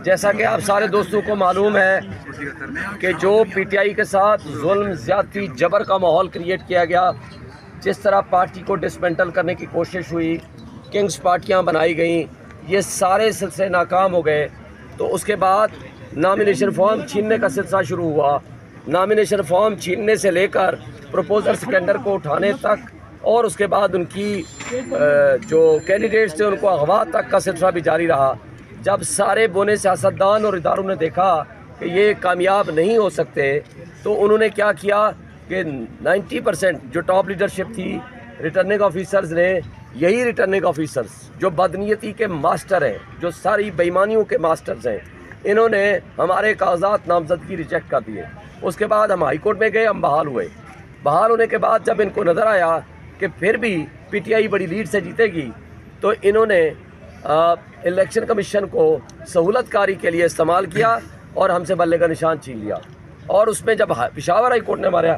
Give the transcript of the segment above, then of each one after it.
جیسا کہ آپ سارے دوستوں کو معلوم ہے کہ جو پی ٹی آئی کے ساتھ ظلم، زیادتی، جبر کا ماحول کریٹ کیا گیا، جس طرح پارٹی کو ڈسمنٹل کرنے کی کوشش ہوئی، کنگز پارٹیاں بنائی گئیں، یہ سارے سلسلے ناکام ہو گئے۔ تو اس کے بعد نامینیشن فارم چھیننے کا سلسلہ شروع ہوا۔ نامینیشن فارم چھیننے سے لے کر پروپوزر سکینڈر کو اٹھانے تک، اور اس کے بعد ان کی جو کینڈیڈیٹس تھے ان کو اغوا تک کا سلسلہ بھی جاری رہا۔ جب سارے بونے سیاستدان اور اداروں نے دیکھا کہ یہ کامیاب نہیں ہو سکتے، تو انہوں نے کیا کیا کہ 90% جو ٹاپ لیڈرشپ تھی، ریٹرننگ آفیسرز نے، یہی ریٹرننگ آفیسرز جو بدنیتی کے ماسٹر ہیں، جو ساری بےایمانیوں کے ماسٹرز ہیں، انہوں نے ہمارے کاغذات نامزدگی ریجیکٹ کر دیے۔ اس کے بعد ہم ہائی کورٹ میں گئے، ہم بحال ہوئے۔ بحال ہونے کے بعد جب ان کو نظر آیا کہ پھر بھی پی ٹی آئی بڑی لیڈ سے جیتے گی، تو انہوں نے الیکشن کمیشن کو سہولت کاری کے لیے استعمال کیا اور ہم سے بلے کا نشان چھین لیا۔ اور اس میں جب پشاور ہائی کورٹ نے ہمارے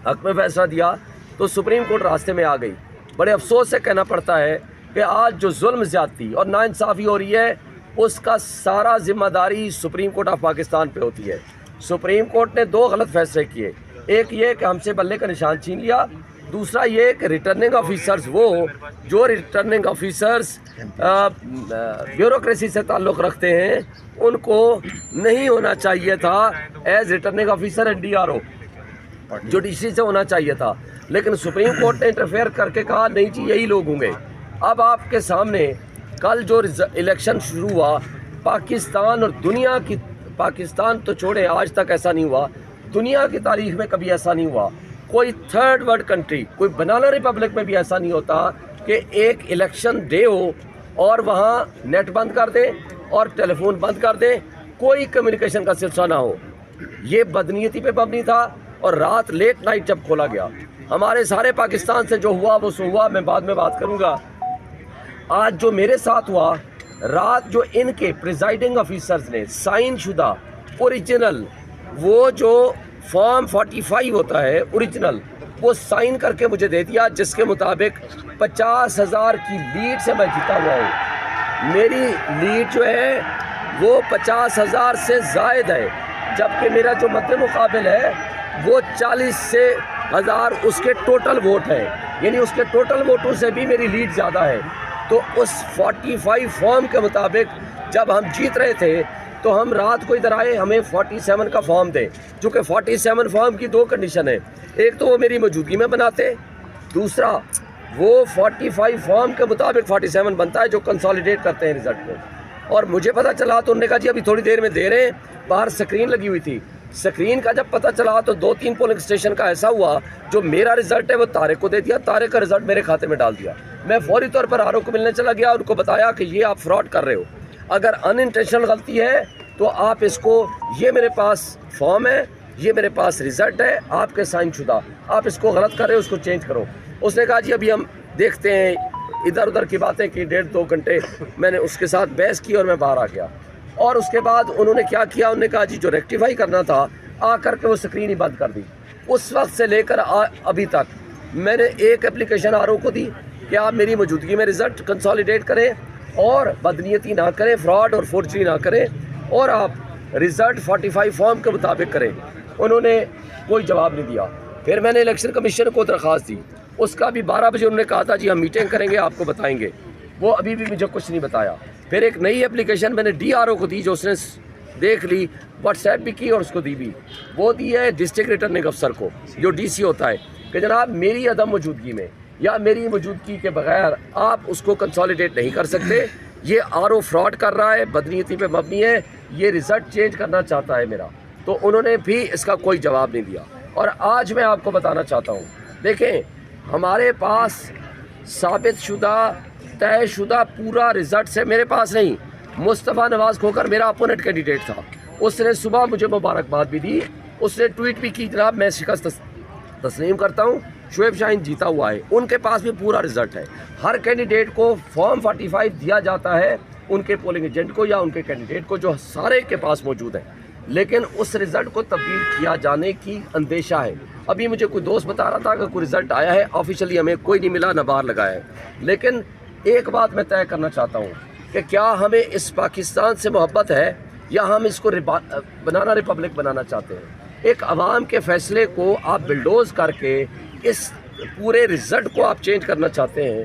حق میں فیصلہ دیا تو سپریم کورٹ راستے میں آ گئی۔ بڑے افسوس سے کہنا پڑتا ہے کہ آج جو ظلم زیادتی اور ناانصافی ہو رہی ہے، اس کا سارا ذمہ داری سپریم کورٹ آف پاکستان پہ ہوتی ہے۔ سپریم کورٹ نے 2 غلط فیصلے کیے، ایک یہ کہ ہم سے بلے کا نشان چھین لیا، دوسرا یہ کہ ریٹرننگ آفیسرز، وہ جو ریٹرننگ آفیسرز بیوروکریسی سے تعلق رکھتے ہیں، ان کو نہیں ہونا چاہیے تھا as returning officer and D R O, judiciary سے ہونا چاہیے تھا، لیکن سپریم کورٹ نے انٹرفیئر کر کے کہا نہیں جی یہی لوگ ہوں گے۔ اب آپ کے سامنے کل جو الیکشن شروع ہوا، پاکستان اور دنیا کی، پاکستان تو چھوڑے، آج تک ایسا نہیں ہوا، دنیا کی تاریخ میں کبھی ایسا نہیں ہوا، کوئی تھرڈ ورلڈ کنٹری، کوئی بنانا ریپبلک میں بھی ایسا نہیں ہوتا کہ ایک الیکشن ڈے ہو اور وہاں نیٹ بند کر دیں اور ٹیلی فون بند کر دیں، کوئی کمیونیکیشن کا سلسلہ نہ ہو۔ یہ بدنیتی پہ مبنی تھا، اور رات لیٹ نائٹ جب کھولا گیا، ہمارے سارے پاکستان سے جو ہوا وہ سو ہوا، میں بعد میں بات کروں گا۔ آج جو میرے ساتھ ہوا، رات جو ان کے پریزائڈنگ آفیسرز نے سائن شدہ اوریجنل، وہ جو فارم 45 ہوتا ہے اوریجنل، وہ سائن کر کے مجھے دے دیا، جس کے مطابق 50,000 کی لیڈ سے میں جیتا ہوا ہوں۔ میری لیڈ جو ہے وہ 50,000 سے زائد ہے، جبکہ میرا جو مد مقابل ہے وہ 40 سے 1000 اس کے ٹوٹل ووٹ ہے، یعنی اس کے ٹوٹل ووٹوں سے بھی میری لیڈ زیادہ ہے۔ تو اس 45 فارم کے مطابق جب ہم جیت رہے تھے تو ہم رات کو ادھر آئے، ہمیں 47 کا فارم دیں، چونکہ 47 فارم کی 2 کنڈیشن ہے، ایک تو وہ میری موجودگی میں بناتے، دوسرا وہ 45 فارم کے مطابق 47 بنتا ہے جو کنسالیڈیٹ کرتے ہیں رزلٹ کو۔ اور مجھے پتہ چلا تو انہوں نے کہا جی ابھی تھوڑی دیر میں دے رہے ہیں، باہر سکرین لگی ہوئی تھی، سکرین کا جب پتہ چلا تو 2-3 پولنگ اسٹیشن کا ایسا ہوا، جو میرا رزلٹ ہے وہ طارق کو دے دیا، طارق کا رزلٹ میرے کھاتے میں ڈال دیا۔ میں فوری طور پر آر او کو ملنے چلا گیا، ان کو بتایا کہ یہ آپ فراڈ کر رہے ہو، اگر ان انٹینشنل غلطی ہے تو آپ اس کو، یہ میرے پاس فارم ہے، یہ میرے پاس رزلٹ ہے آپ کے سائن شدہ، آپ اس کو غلط کر رہے ہو، اس کو چینج کرو۔ اس نے کہا جی ابھی ہم دیکھتے ہیں، ادھر ادھر کی باتیں کی، 1.5-2 گھنٹے میں نے اس کے ساتھ بحث کی اور میں باہر آ گیا۔ اور اس کے بعد انہوں نے کیا کیا، انہوں نے کہا جی جو ریکٹیفائی کرنا تھا، آ کر کے وہ سکرین ہی بند کر دی۔ اس وقت سے لے کر ابھی تک میں نے ایک اپلیکیشن آر او کو دی کہ آپ میری موجودگی میں رزلٹ کنسالیڈیٹ کریں اور بدنیتی نہ کریں، فراڈ اور فورجری نہ کریں، اور آپ رزلٹ 45 فارم کے مطابق کریں۔ انہوں نے کوئی جواب نہیں دیا۔ پھر میں نے الیکشن کمیشن کو درخواست دی، اس کا بھی 12 بجے انہوں نے کہا تھا جی ہم میٹنگ کریں گے، آپ کو بتائیں گے، وہ ابھی بھی مجھے کچھ نہیں بتایا۔ پھر ایک نئی اپلیکیشن میں نے ڈی آر او کو دی، جو اس نے دیکھ لی، واٹس ایپ بھی کی اور اس کو دی بھی، وہ دی ہے ڈسٹرکٹ ریٹرننگ افسر کو، جو ڈی سی ہوتا ہے، کہ جناب میری عدم موجودگی میں یا میری موجودگی کے بغیر آپ اس کو کنسالیڈیٹ نہیں کر سکتے، یہ آر او فراڈ کر رہا ہے، بدنیتی پہ مبنی ہے، یہ رزلٹ چینج کرنا چاہتا ہے میرا۔ تو انہوں نے بھی اس کا کوئی جواب نہیں دیا۔ اور آج میں آپ کو بتانا چاہتا ہوں، دیکھیں ہمارے پاس ثابت شدہ، طے شدہ پورا رزلٹ سے میرے پاس نہیں، مصطفیٰ نواز کھوکر میرا اپوننٹ کینڈیڈیٹ تھا، اس نے صبح مجھے مبارکباد بھی دی، اس نے ٹویٹ بھی کی جناب میں شکست تسلیم کرتا ہوں، شعیب شاہین جیتا ہوا ہے، ان کے پاس بھی پورا رزلٹ ہے۔ ہر کینڈیڈیٹ کو فارم 45 دیا جاتا ہے، ان کے پولنگ ایجنٹ کو یا ان کے کینڈیڈیٹ کو، جو سارے کے پاس موجود ہے، لیکن اس رزلٹ کو تبدیل کیا جانے کی اندیشہ ہے۔ ابھی مجھے کوئی دوست بتا رہا تھا کہ کوئی رزلٹ آیا ہے، آفیشلی ہمیں کوئی نہیں ملا، نہ باہر لگایا ہے۔ لیکن ایک بات میں طے کرنا چاہتا ہوں، کہ کیا ہمیں اس پاکستان سے محبت ہے یا ہم اس کو بنانا ریپبلک بنانا چاہتے ہیں. ایک عوام کے فیصلے کو آپ بلڈوز کر کے اس پورے رزلٹ کو آپ چینج کرنا چاہتے ہیں،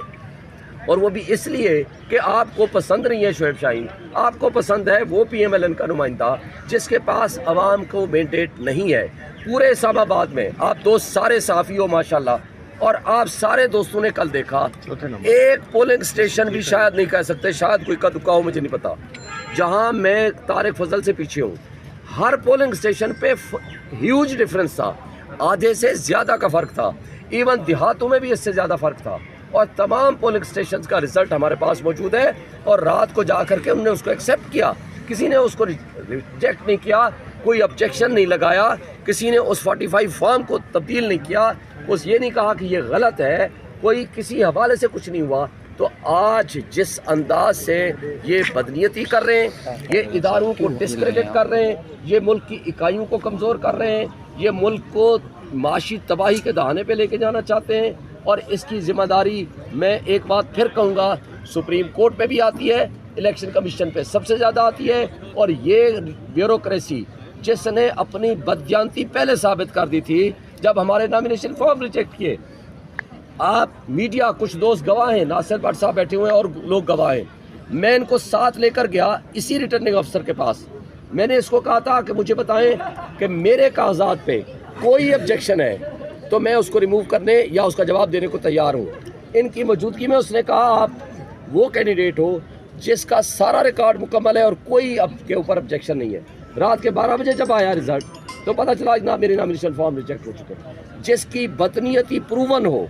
اور وہ بھی اس لیے کہ آپ کو پسند نہیں ہے شعیب شاہین، آپ کو پسند ہے وہ پی ایم ایل این کا نمائندہ جس کے پاس عوام کو مینڈیٹ نہیں ہے. پورے اسلام آباد میں آپ دوست سارے صحافی ہو ماشاءاللہ، اور آپ سارے دوستوں نے کل دیکھا ایک پولنگ اسٹیشن بھی شاید نہیں کہہ سکتے، شاید کوئی کا دکا ہو مجھے نہیں پتا، جہاں میں طارق فضل سے پیچھے ہوں، ہر پولنگ اسٹیشن پہ ہیوج ڈفرنس تھا، آدھے سے زیادہ کا فرق تھا، ایون دیہاتوں میں بھی اس سے زیادہ فرق تھا. اور تمام پولنگ اسٹیشنز کا رزلٹ ہمارے پاس موجود ہے، اور رات کو جا کر کے انہوں نے اس کو ایکسیپٹ کیا، کسی نے اس کو ریجیکٹ نہیں کیا، کوئی آبجیکشن نہیں لگایا، کسی نے اس 45 فارم کو تبدیل نہیں کیا، اس یہ نہیں کہا کہ یہ غلط ہے، کوئی کسی حوالے سے کچھ نہیں ہوا. تو آج جس انداز سے یہ بدنیتی کر رہے ہیں، یہ اداروں کو ڈسکریڈٹ کر رہے ہیں، یہ ملک کی اکائیوں کو کمزور کر رہے ہیں، یہ ملک کو معاشی تباہی کے دہانے پہ لے کے جانا چاہتے ہیں، اور اس کی ذمہ داری میں ایک بات پھر کہوں گا سپریم کورٹ پہ بھی آتی ہے، الیکشن کمیشن پہ سب سے زیادہ آتی ہے. اور یہ بیوروکریسی جس نے اپنی بددیانتی پہلے ثابت کر دی تھی جب ہمارے نامینیشن فارم ریجیکٹ کیے. آپ میڈیا کچھ دوست گواہ ہیں، ناصر بٹ صاحب بیٹھے ہوئے ہیں اور لوگ گواہ ہیں، میں ان کو ساتھ لے کر گیا اسی ریٹرننگ افسر کے پاس. میں نے اس کو کہا تھا کہ مجھے بتائیں کہ میرے کاغذات پہ کوئی آبجیکشن ہے تو میں اس کو ریموو کرنے یا اس کا جواب دینے کو تیار ہوں. ان کی موجودگی میں اس نے کہا آپ وہ کینڈیڈیٹ ہو جس کا سارا ریکارڈ مکمل ہے اور کوئی اب کے اوپر آبجیکشن نہیں ہے. رات کے 12 بجے جب آیا رزلٹ تو پتہ چلا میرے نامینیشن فارم ریجیکٹ ہو چکے. جس کی بدنیتی پروون ہو،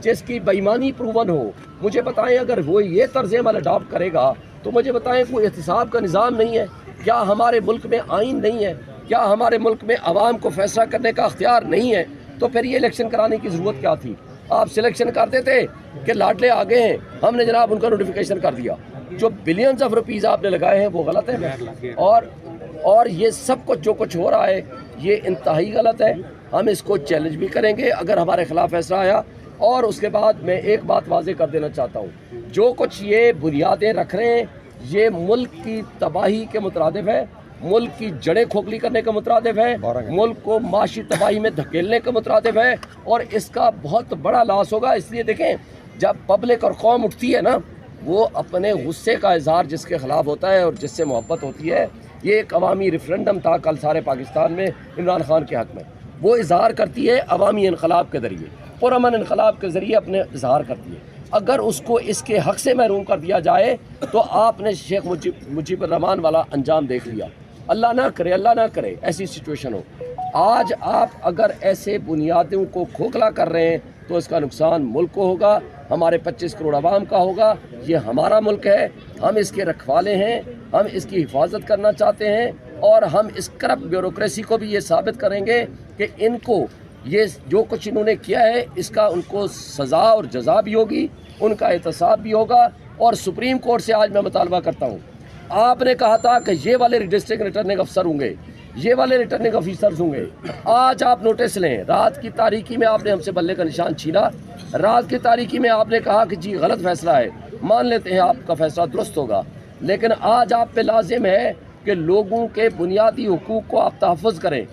جس کی بےایمانی پروون ہو، مجھے بتائیں اگر وہ یہ طرز عمل اڈاپٹ کرے گا تو مجھے بتائیں کوئی احتساب کا نظام نہیں ہے؟ کیا ہمارے ملک میں آئین نہیں ہے؟ کیا ہمارے ملک میں عوام کو فیصلہ کرنے کا اختیار نہیں ہے؟ تو پھر یہ الیکشن کرانے کی ضرورت کیا تھی؟ آپ سلیکشن کرتے تھے کہ لاڈلے آگے ہیں، ہم نے جناب ان کا نوٹیفیکیشن کر دیا. جو بلینز آف روپیز آپ نے لگائے ہیں وہ غلط ہے، اور یہ سب کچھ جو کچھ ہو رہا ہے یہ انتہائی غلط ہے. ہم اس کو چیلنج بھی کریں گے اگر ہمارے خلاف فیصلہ آیا. اور اس کے بعد میں ایک بات واضح کر دینا چاہتا ہوں، جو کچھ یہ بنیادیں رکھ رہے ہیں یہ ملک کی تباہی کے مترادف ہے، ملک کی جڑیں کھوکھلی کرنے کا مترادف ہے، ملک کو معاشی تباہی میں دھکیلنے کا مترادف ہے، اور اس کا بہت بڑا لاس ہوگا. اس لیے دیکھیں جب پبلک اور قوم اٹھتی ہے نا، وہ اپنے غصے کا اظہار جس کے خلاف ہوتا ہے اور جس سے محبت ہوتی ہے. یہ ایک عوامی ریفرنڈم تھا کل سارے پاکستان میں عمران خان کے حق میں، وہ اظہار کرتی ہے عوامی انقلاب کے ذریعے، پرامن انقلاب کے ذریعے اپنے اظہار کرتی ہے. اگر اس کو اس کے حق سے محروم کر دیا جائے تو آپ نے شیخ مجیب الرحمان والا انجام دیکھ لیا. اللہ نہ کرے ایسی سچویشن ہو. آج آپ اگر ایسے بنیادوں کو کھوکھلا کر رہے ہیں تو اس کا نقصان ملک کو ہوگا، ہمارے 25 کروڑ عوام کا ہوگا. یہ ہمارا ملک ہے، ہم اس کے رکھوالے ہیں، ہم اس کی حفاظت کرنا چاہتے ہیں، اور ہم اس کرپٹ بیوروکریسی کو بھی یہ ثابت کریں گے کہ ان کو یہ جو کچھ انہوں نے کیا ہے اس کا ان کو سزا اور جزا بھی ہوگی، ان کا احتساب بھی ہوگا. اور سپریم کورٹ سے آج میں مطالبہ کرتا ہوں، آپ نے کہا تھا کہ یہ والے ڈسٹرکٹ ریٹرننگ افسر ہوں گے، یہ والے ریٹرننگ آفیسرز ہوں گے. آج آپ نوٹس لیں، رات کی تاریکی میں آپ نے ہم سے بلے کا نشان چھینا، رات کی تاریکی میں آپ نے کہا کہ جی غلط فیصلہ ہے، مان لیتے ہیں آپ کا فیصلہ درست ہوگا، لیکن آج آپ پہ لازم ہے کہ لوگوں کے بنیادی حقوق کو آپ تحفظ کریں.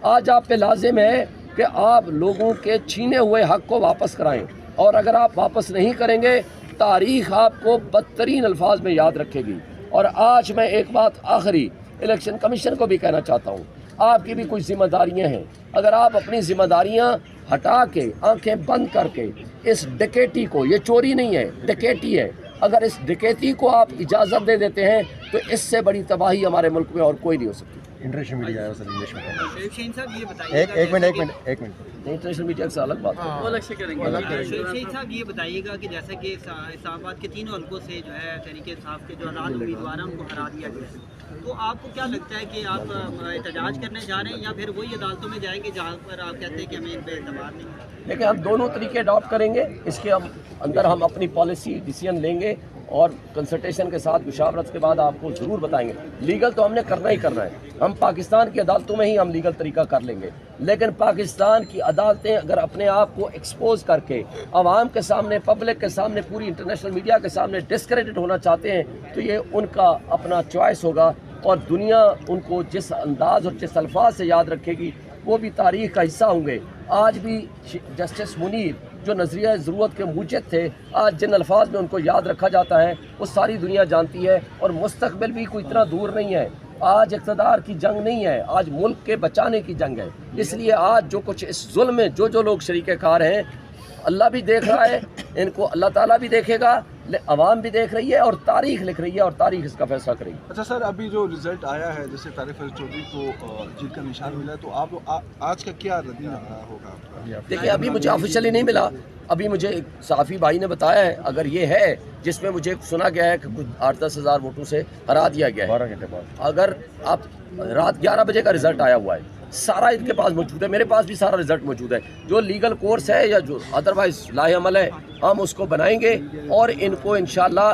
آج آپ پہ لازم ہے کہ آپ لوگوں کے چھینے ہوئے حق کو واپس کرائیں، اور اگر آپ واپس نہیں کریں گے تاریخ آپ کو بدترین الفاظ میں یاد رکھے گی. اور آج میں ایک بات آخری الیکشن کمیشن کو بھی کہنا چاہتا ہوں، آپ کی بھی کچھ ذمہ داریاں ہیں. اگر آپ اپنی ذمہ داریاں ہٹا کے آنکھیں بند کر کے اس ڈکیٹی کو، یہ چوری نہیں ہے ڈکیٹی ہے، اگر اس ڈکیتی کو آپ اجازت دے دیتے ہیں تو اس سے بڑی تباہی ہمارے ملک میں اور کوئی نہیں ہو سکتی. انٹرنیشنل میڈیا ہے سر انگلش میں شہین صاحب یہ بتائیے ایک منٹ انٹرنیشنل میڈیا سے الگ بات ہے. شہین صاحب یہ بتائیے گا کہ جیسے کہ اسلام آباد کے تینوں حلقوں سے جو ہے تحریک انصاف کے جو آزاد امیدوار ہیں ان کو ہرا دیا گیا ہے، تو آپ کو کیا لگتا ہے کہ آپ احتجاج کرنے جا رہے ہیں یا پھر وہی عدالتوں میں جائیں گے جہاں پر آپ کہتے ہیں کہ ہمیں ان پہ اعتبار نہیں ہے؟ لیکن ہم دونوں طریقے اڈاپٹ کریں گے، اس کے اندر ہم اپنی پالیسی ڈیسیژن لیں گے. اور کنسلٹیشن کے ساتھ مشاورت کے بعد آپ کو ضرور بتائیں گے. لیگل تو ہم نے کرنا ہی کرنا ہے. ہم پاکستان کی عدالتوں میں ہی ہم لیگل طریقہ کر لیں گے, لیکن پاکستان کی عدالتیں اگر اپنے آپ کو ایکسپوز کر کے عوام کے سامنے, پبلک کے سامنے, پوری انٹرنیشنل میڈیا کے سامنے ڈسکریڈٹ ہونا چاہتے ہیں تو یہ ان کا اپنا چوائس ہوگا, اور دنیا ان کو جس انداز اور جس الفاظ سے یاد رکھے گی وہ بھی تاریخ کا حصہ ہوں گے. آج بھی جسٹس منیر جو نظریہ ضرورت کے موجد تھے, آج جن الفاظ میں ان کو یاد رکھا جاتا ہے وہ ساری دنیا جانتی ہے, اور مستقبل بھی کوئی اتنا دور نہیں ہے. آج اقتدار کی جنگ نہیں ہے, آج ملک کے بچانے کی جنگ ہے. اس لیے آج جو کچھ اس ظلم میں جو لوگ شریک کار ہیں, اللہ بھی دیکھ رہا ہے, ان کو اللہ تعالیٰ بھی دیکھے گا, عوام بھی دیکھ رہی ہے, اور تاریخ لکھ رہی ہے, اور تاریخ اس کا فیصلہ کرے گی. اچھا سر, ابھی جو رزلٹ آیا ہے جیسے طارق فیض چودھری کو جیت کا نشان ملا ہے, تو آپ آج کا کیا ردی ہوگا آپ کا؟ دیکھیں ابھی مجھے آفیشیلی نہیں ملا, ابھی مجھے ایک صحافی بھائی نے بتایا ہے, اگر یہ ہے جس میں مجھے سنا گیا ہے کہ کچھ 8-10 ہزار ووٹوں سے ہرا دیا گیا ہے. 12 گھنٹے بعد اگر آپ رات 11 بجے کا رزلٹ آیا ہوا ہے, سارا ان کے پاس موجود ہے, میرے پاس بھی سارا رزلٹ موجود ہے. جو لیگل کورس ہے یا جو ادروائز لاہ عمل ہے ہم اس کو بنائیں گے, اور ان کو انشاءاللہ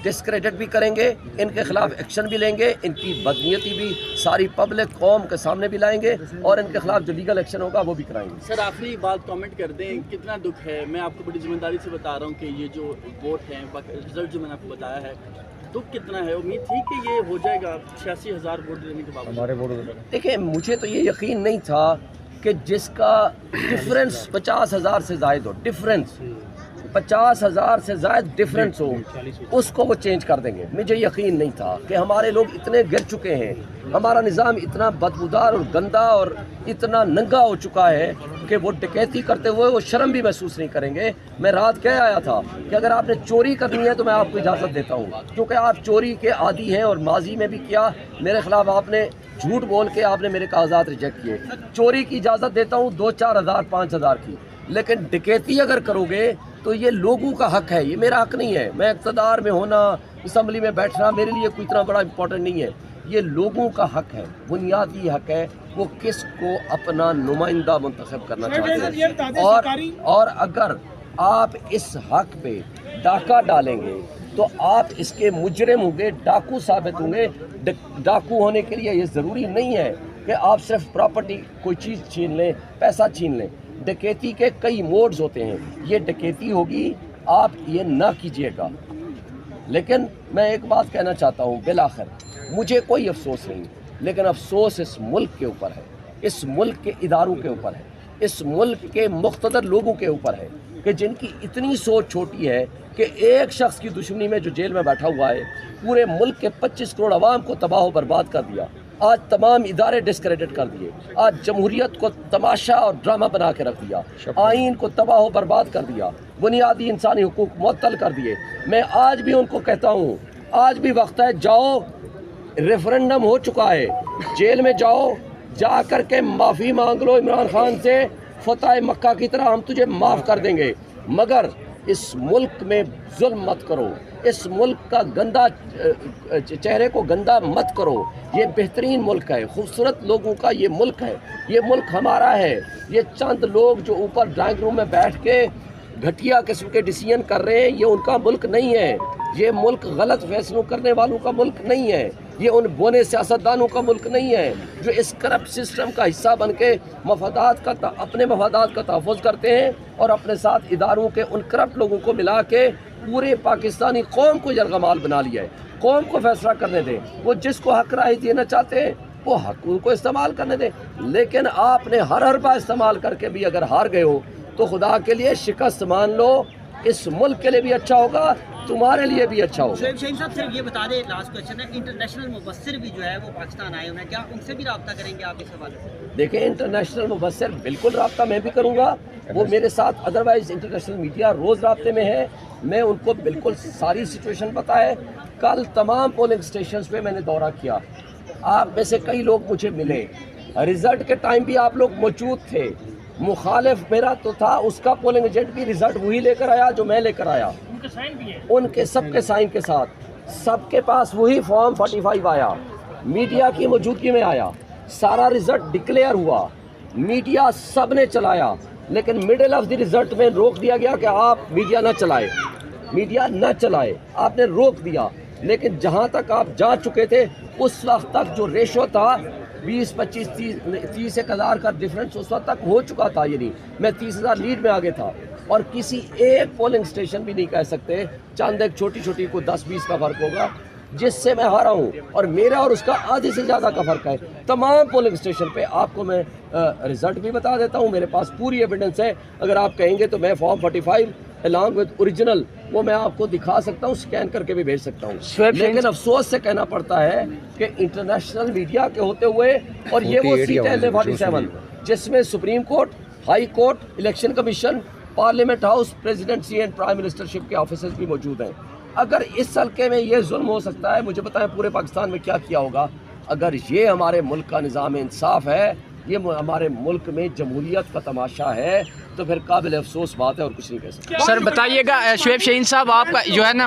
ڈسکریڈٹ بھی کریں گے, ان کے خلاف ایکشن بھی لیں گے, ان کی بدنیتی بھی ساری پبلک قوم کے سامنے بھی لائیں گے, اور ان کے خلاف جو لیگل ایکشن ہوگا وہ بھی کرائیں گے. سر آخری بات کامنٹ کر دیں, کتنا دکھ ہے, میں آپ کو بڑی ذمہ داری سے بتا رہا ہوں کہ یہ جو ووٹ ہیں, رزلٹ جو میں نے آپ کو بتایا ہے, دکھ کتنا ہے. امید تھی کہ یہ ہو جائے گا 86,000 ووٹ دینے کے بعد. ہمارے ووٹ دیکھیں مجھے تو یہ یقین نہیں تھا کہ جس کا ڈفرینس 50,000 سے زائد ہو, ڈفرینس 50,000 سے زائد ڈفرینس ہو, اس کو وہ چینج کر دیں گے. مجھے یقین نہیں تھا کہ ہمارے لوگ اتنے گر چکے ہیں, ہمارا نظام اتنا بدبودار اور گندا اور اتنا ننگا ہو چکا ہے کہ وہ ڈکیتی کرتے ہوئے وہ شرم بھی محسوس نہیں کریں گے. میں رات کہہ آیا تھا کہ اگر آپ نے چوری کرنی ہے تو میں آپ کو اجازت دیتا ہوں, کیونکہ آپ چوری کے عادی ہیں, اور ماضی میں بھی کیا, میرے خلاف آپ نے جھوٹ بول کے آپ نے میرے کاغذات ریجیکٹ کیے. چوری کی اجازت دیتا ہوں 2-4 ہزار 5,000 کی, لیکن ڈکیتی اگر کرو گے تو یہ لوگوں کا حق ہے, یہ میرا حق نہیں ہے. میں اقتدار میں ہونا, اسمبلی میں بیٹھنا میرے لیے کوئی اتنا بڑا امپورٹنٹ نہیں ہے. یہ لوگوں کا حق ہے, بنیادی حق ہے, وہ کس کو اپنا نمائندہ منتخب کرنا چاہتے ہیں. اور اگر آپ اس حق پہ ڈاکہ ڈالیں گے تو آپ اس کے مجرم ہوں گے, ڈاکو ثابت ہوں گے. ڈاکو ہونے کے لیے یہ ضروری نہیں ہے کہ آپ صرف پراپرٹی کوئی چیز چھین لیں, پیسہ چھین لیں. ڈکیتی کے کئی موڈز ہوتے ہیں, یہ ڈکیتی ہوگی, آپ یہ نہ کیجیے گا. لیکن میں ایک بات کہنا چاہتا ہوں, بالآخر مجھے کوئی افسوس نہیں, لیکن افسوس اس ملک کے اوپر ہے, اس ملک کے اداروں کے اوپر ہے, اس ملک کے مقتدر لوگوں کے اوپر ہے, کہ جن کی اتنی سوچ چھوٹی ہے کہ ایک شخص کی دشمنی میں جو جیل میں بیٹھا ہوا ہے پورے ملک کے 25 کروڑ عوام کو تباہ و برباد کر دیا. آج تمام ادارے ڈسکریڈٹ کر دیے, آج جمہوریت کو تماشا اور ڈرامہ بنا کے رکھ دیا, آئین کو تباہ و برباد کر دیا, بنیادی انسانی حقوق معطل کر دیے. میں آج بھی ان کو کہتا ہوں, آج بھی وقت ہے, جاؤ, ریفرنڈم ہو چکا ہے, جیل میں جاؤ, جا کر کے معافی مانگ لو عمران خان سے, فتح مکہ کی طرح ہم تجھے معاف کر دیں گے, مگر اس ملک میں ظلم مت کرو, اس ملک کا گندا چہرے کو گندا مت کرو. یہ بہترین ملک ہے, خوبصورت لوگوں کا یہ ملک ہے, یہ ملک ہمارا ہے. یہ چند لوگ جو اوپر ڈرائنگ روم میں بیٹھ کے گھٹیا قسم کے ڈیسیژن کر رہے ہیں, یہ ان کا ملک نہیں ہے. یہ ملک غلط فیصلوں کرنے والوں کا ملک نہیں ہے, یہ ان بونے سیاستدانوں کا ملک نہیں ہے جو اس کرپٹ سسٹم کا حصہ بن کے اپنے مفادات کا تحفظ کرتے ہیں, اور اپنے ساتھ اداروں کے ان کرپٹ لوگوں کو ملا کے پورے پاکستانی قوم کو یرغمال بنا لیا ہے. قوم کو فیصلہ کرنے دیں, وہ جس کو حق رائے دینا چاہتے ہیں وہ حق ان کو استعمال کرنے دیں. لیکن آپ نے ہر حربہ استعمال کر کے بھی اگر ہار گئے ہو تو خدا کے لیے شکست مان لو, اس ملک کے لیے بھی اچھا ہوگا, تمہارے لیے بھی اچھا ہوگا. شہین صاحب صرف یہ بتا دیں, لاسٹ کوشچن ہے, انٹرنیشنل مبصر بھی جو ہے وہ پاکستان آئے ہوئے ہیں, کیا ان سے بھی رابطہ کریں گے آپ اس حوالے سے؟ دیکھیں انٹرنیشنل مبصر بالکل رابطہ میں بھی کروں گا, وہ میرے ساتھ ادروائز انٹرنیشنل میڈیا روز رابطے میں ہے, میں ان کو بالکل ساری سچویشن پتہ ہے. کل تمام پولنگ اسٹیشنز پہ میں نے دورہ کیا, آپ میں سے کئی لوگ مجھے ملے, رزلٹ کے ٹائم بھی آپ لوگ موجود تھے. مخالف میرا تو تھا, اس کا پولنگ ایجنٹ بھی رزلٹ وہی لے کر آیا جو میں لے کر آیا, ان کے سب کے سائن کے ساتھ, سب کے پاس وہی فارم 45 آیا, میڈیا کی موجودگی میں آیا, سارا رزلٹ ڈکلیئر ہوا, میڈیا سب نے چلایا, لیکن مڈل آف دی رزلٹ میں روک دیا گیا کہ آپ میڈیا نہ چلائے. میڈیا نہ چلائے، آپ نے روک دیا، لیکن جہاں تک آپ جا چکے تھے اس وقت تک جو ریشو تھا 20 25 30 1000 کا ڈفرنس اس وقت تک ہو چکا تھا، یعنی میں 30,000 لیڈ میں آگے تھا، اور کسی ایک پولنگ اسٹیشن بھی نہیں کہہ سکتے چاند ایک چھوٹی چھوٹی کو 10-20 کا فرق ہوگا جس سے میں ہارا ہوں، اور میرا اور اس کا آدھے سے زیادہ کا فرق ہے۔ تمام پولنگ اسٹیشن پہ آپ کو میں رزلٹ بھی بتا دیتا ہوں، میرے پاس پوری ایویڈنس ہے، اگر آپ کہیں گے تو میں فارم 45 along with اوریجنل وہ میں آپ کو دکھا سکتا ہوں، سکین کر کے بھی بھیج سکتا ہوں، لیکن افسوس سے کہنا پڑتا ہے کہ انٹرنیشنل میڈیا کے ہوتے ہوئے، اور یہ وہ سیٹ ہے 47 جس میں supreme court, high court, election commission, parliament house, presidency and prime ministership کے آفیسز بھی موجود ہیں۔ اگر اس حلقے میں یہ ظلم ہو سکتا ہے، مجھے بتائیں پورے پاکستان میں کیا کیا ہوگا؟ اگر یہ ہمارے ملک کا نظام انصاف ہے، یہ ہمارے ملک میں جمہوریت کا تماشا ہے، تو پھر قابل افسوس بات ہے اور کچھ نہیں کہہ سکتے۔ سر بتائیے گا شعیب شاہین صاحب، آپ کا جو ہے نا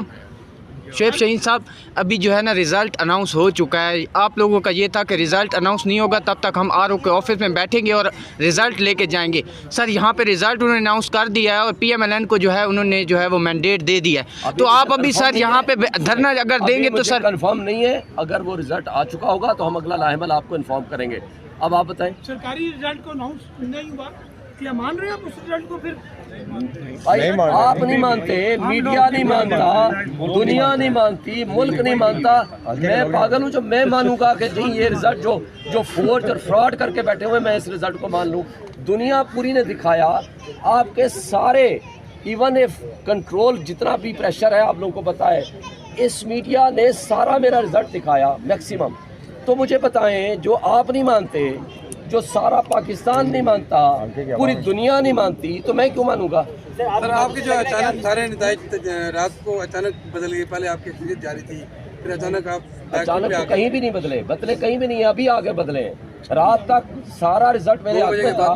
شعیب شاہین صاحب ابھی جو ہے نا رزلٹ اناؤنس ہو چکا ہے، آپ لوگوں کا یہ تھا کہ رزلٹ اناؤنس نہیں ہوگا تب تک ہم آر او کے آفس میں بیٹھیں گے اور رزلٹ لے کے جائیں گے۔ سر یہاں پہ رزلٹ انہوں نے اناؤنس کر دیا ہے اور پی ایم ایل این کو جو ہے انہوں نے جو ہے وہ مینڈیٹ دے دیا ہے، تو آپ ابھی سر یہاں پہ دھرنا اگر دیں گے تو سر کنفرم نہیں ہے، اگر وہ رزلٹ آ چکا ہوگا تو ہم اگلا لاحمل آپ کو انفارم کریں گے۔ اب آپ بتائیں سرکاری رزلٹ کو اناؤنس نہیں ہوا، کیا مان رہے ہیں آپ اس رزلٹ کو؟ پھر بھائی آپ نہیں مانتے، میڈیا نہیں مانتا، دنیا نہیں مانتی، ملک نہیں مانتا، میں پاگل ہوں جو میں مانوں گا کہ نہیں یہ رزلٹ جو فورج اور فراڈ کر کے بیٹھے ہوئے میں اس رزلٹ کو مان لوں؟ دنیا پوری نے دکھایا، آپ کے سارے ایون ایف کنٹرول جتنا بھی پریشر ہے آپ لوگوں کو پتا ہے، اس میڈیا نے سارا میرا رزلٹ دکھایا میکسیمم۔ تو مجھے بتائیں جو آپ نہیں مانتے، جو سارا پاکستان نہیں مانتا، پوری دنیا نہیں مانتی، تو میں کیوں مانوں گا؟ سر آپ کی جو اچانک سارے نتائج رات کو اچانک بدل گئے، پہلے آپ کی اکثریت جاری تھی، پھر اچانک آپ اچانک تو کہیں بھی نہیں بدلے کہیں بھی نہیں، ابھی آگے بدلے ہیں۔ رات تک سارا رزلٹ میرے ہاتھ میں تھا،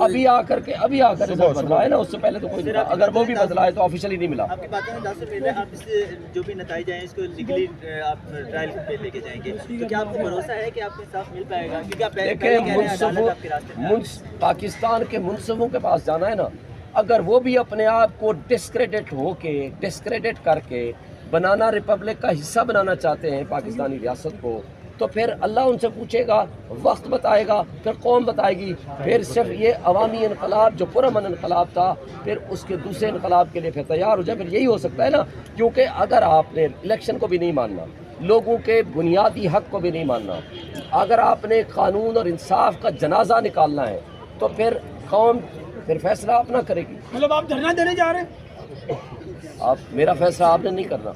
ابھی آ کر رزلٹ بدلا ہے نا، اس سے پہلے تو کوئی نہیں تھا، اگر وہ بھی بدلا ہے تو آفیشیلی نہیں ملا۔ آپ کی باتیں 10 سے پہلے آپ اس سے جو بھی نتائج آئیں اس کو لیگلی آپ ٹرائل پہ لے کے جائیں گے، تو کیا آپ کو بھروسہ ہے کہ آپ کو انصاف مل پائے گا؟ کیونکہ آپ پہلے کہہ رہے ہیں عدالت آپ کے راستے پاکستان کے منصفوں کے پاس جانا ہے نا، اگر وہ بھی اپنے آپ کو ڈسکریڈٹ کر کے بنانا ریپبلک کا حصہ بنانا چاہتے ہیں پاکستانی ریاست کو، تو پھر اللہ ان سے پوچھے گا، وقت بتائے گا، پھر قوم بتائے گی، پھر صرف یہ عوامی انقلاب جو پرامن انقلاب تھا پھر اس کے دوسرے انقلاب کے لیے پھر تیار ہو جائے، پھر یہی ہو سکتا ہے نا۔ کیونکہ اگر آپ نے الیکشن کو بھی نہیں ماننا، لوگوں کے بنیادی حق کو بھی نہیں ماننا، اگر آپ نے قانون اور انصاف کا جنازہ نکالنا ہے تو پھر قوم پھر فیصلہ اپنا کرے گی۔ مطلب آپ دھرنا دینے جا رہے ہیں؟ آپ میرا فیصلہ آپ نے نہیں کرنا۔